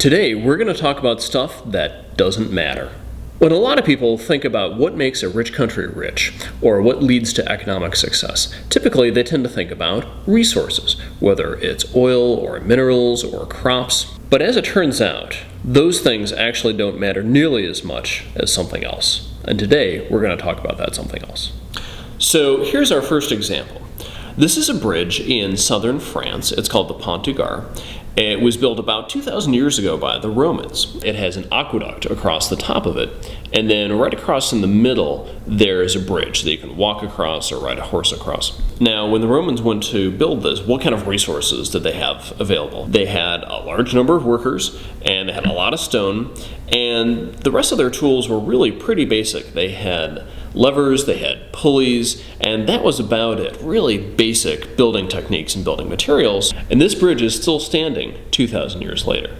Today, we're going to talk about stuff that doesn't matter. When a lot of people think about what makes a rich country rich, or what leads to economic success, typically they tend to think about resources, whether it's oil or minerals or crops. But as it turns out, those things actually don't matter nearly as much as something else. And today, we're going to talk about that something else. So here's our first example. This is a bridge in southern France. It's called the Pont du Gard. It was built about 2,000 years ago by the Romans. It has an aqueduct across the top of it, and then right across in the middle, there's a bridge that you can walk across or ride a horse across. Now, when the Romans went to build this, what kind of resources did they have available? They had a large number of workers, and they had a lot of stone, and the rest of their tools were really pretty basic. They had levers, they had pulleys, and that was about it. Really basic building techniques and building materials. And this bridge is still standing 2,000 years later.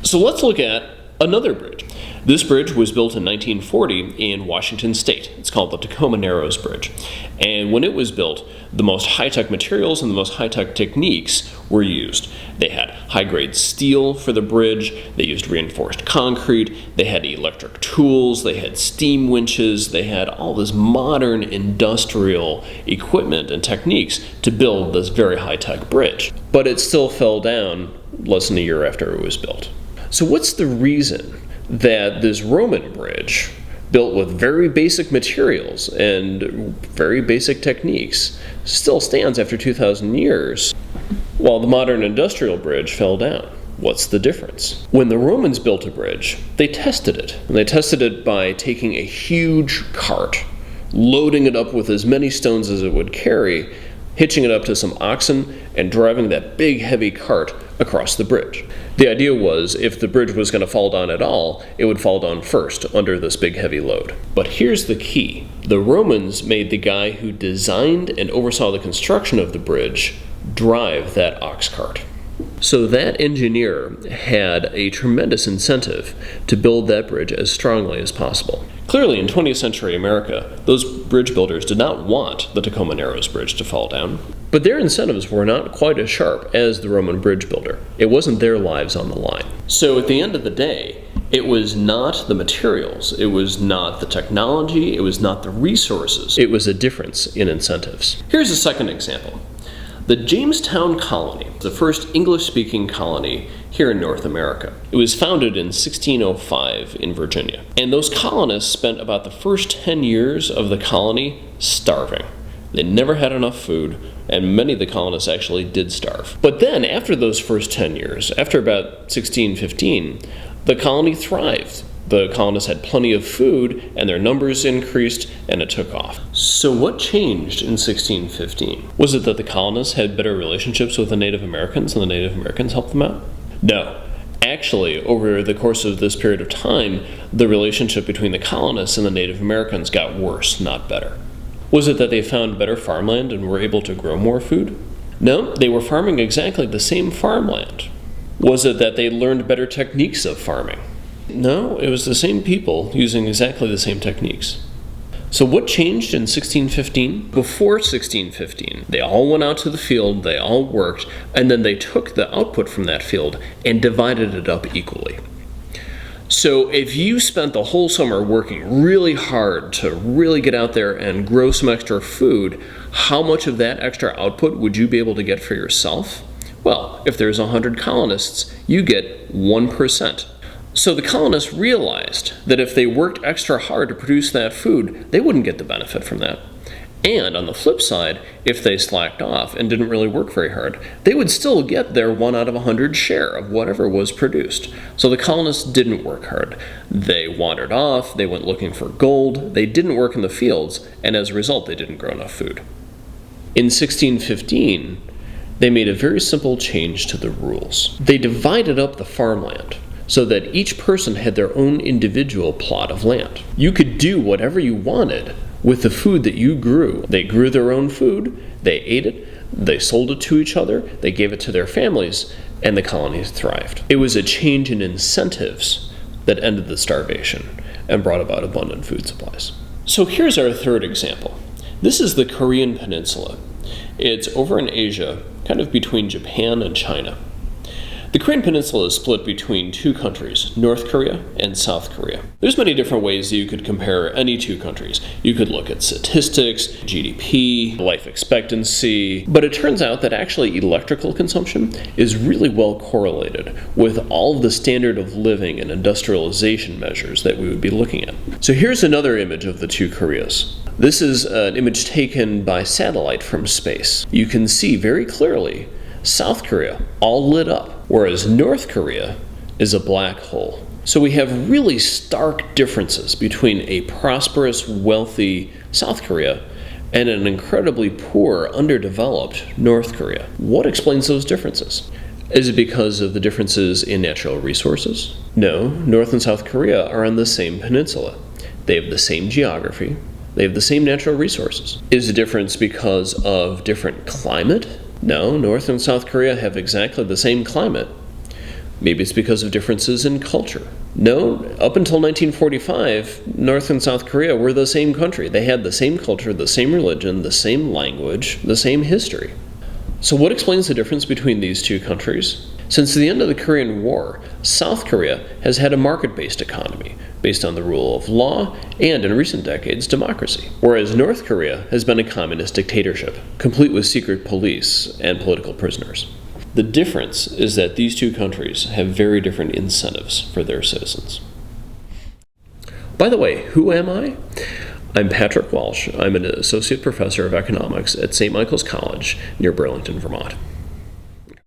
So let's look at another bridge. This bridge was built in 1940 in Washington State. It's called the Tacoma Narrows Bridge. And when it was built, the most high-tech materials and the most high-tech techniques were used. They had high-grade steel for the bridge, they used reinforced concrete, they had electric tools, they had steam winches, they had all this modern industrial equipment and techniques to build this very high-tech bridge. But it still fell down less than a year after it was built. So what's the reason that this Roman bridge, built with very basic materials and very basic techniques, still stands after 2,000 years, while the modern industrial bridge fell down? What's the difference? When the Romans built a bridge, they tested it. And they tested it by taking a huge cart, loading it up with as many stones as it would carry, hitching it up to some oxen, and driving that big heavy cart across the bridge. The idea was if the bridge was going to fall down at all, it would fall down first under this big heavy load. But here's the key. The Romans made the guy who designed and oversaw the construction of the bridge drive that ox cart. So that engineer had a tremendous incentive to build that bridge as strongly as possible. Clearly, in 20th century America, those bridge builders did not want the Tacoma Narrows Bridge to fall down, but their incentives were not quite as sharp as the Roman bridge builder. It wasn't their lives on the line. So at the end of the day, it was not the materials, it was not the technology, it was not the resources. It was a difference in incentives. Here's a second example. The Jamestown colony, the first English-speaking colony here in North America. It was founded in 1605 in Virginia. And those colonists spent about the first 10 years of the colony starving. They never had enough food, and many of the colonists actually did starve. But then, after those first 10 years, after about 1615, the colony thrived. The colonists had plenty of food, and their numbers increased, and it took off. So what changed in 1615? Was it that the colonists had better relationships with the Native Americans, and the Native Americans helped them out? No. Actually, over the course of this period of time, the relationship between the colonists and the Native Americans got worse, not better. Was it that they found better farmland and were able to grow more food? No, they were farming exactly the same farmland. Was it that they learned better techniques of farming? No, it was the same people using exactly the same techniques. So what changed in 1615? Before 1615, they all went out to the field, they all worked, and then they took the output from that field and divided it up equally. So if you spent the whole summer working really hard to really get out there and grow some extra food, how much of that extra output would you be able to get for yourself? Well, if there's 100 colonists, you get 1%. So the colonists realized that if they worked extra hard to produce that food, they wouldn't get the benefit from that. And on the flip side, if they slacked off and didn't really work very hard, they would still get their 1 out of 100 share of whatever was produced. So the colonists didn't work hard. They wandered off, they went looking for gold, they didn't work in the fields, and as a result, they didn't grow enough food. In 1615, they made a very simple change to the rules. They divided up the farmland so that each person had their own individual plot of land. You could do whatever you wanted with the food that you grew. They grew their own food, they ate it, they sold it to each other, they gave it to their families, and the colonies thrived. It was a change in incentives that ended the starvation and brought about abundant food supplies. So here's our third example. This is the Korean Peninsula. It's over in Asia, kind of between Japan and China. The Korean Peninsula is split between two countries, North Korea and South Korea. There's many different ways that you could compare any two countries. You could look at statistics, GDP, life expectancy, but it turns out that actually electrical consumption is really well correlated with all of the standard of living and industrialization measures that we would be looking at. So here's another image of the two Koreas. This is an image taken by satellite from space. You can see very clearly South Korea all lit up, whereas North Korea is a black hole. So we have really stark differences between a prosperous, wealthy South Korea and an incredibly poor, underdeveloped North Korea. What explains those differences? Is it because of the differences in natural resources? No, North and South Korea are on the same peninsula. They have the same geography. They have the same natural resources. Is the difference because of different climate? No, North and South Korea have exactly the same climate. Maybe it's because of differences in culture. No, up until 1945, North and South Korea were the same country. They had the same culture, the same religion, the same language, the same history. So what explains the difference between these two countries? Since the end of the Korean War, South Korea has had a market-based economy based on the rule of law and, in recent decades, democracy, whereas North Korea has been a communist dictatorship, complete with secret police and political prisoners. The difference is that these two countries have very different incentives for their citizens. By the way, who am I? I'm Patrick Walsh. I'm an associate professor of economics at St. Michael's College near Burlington, Vermont.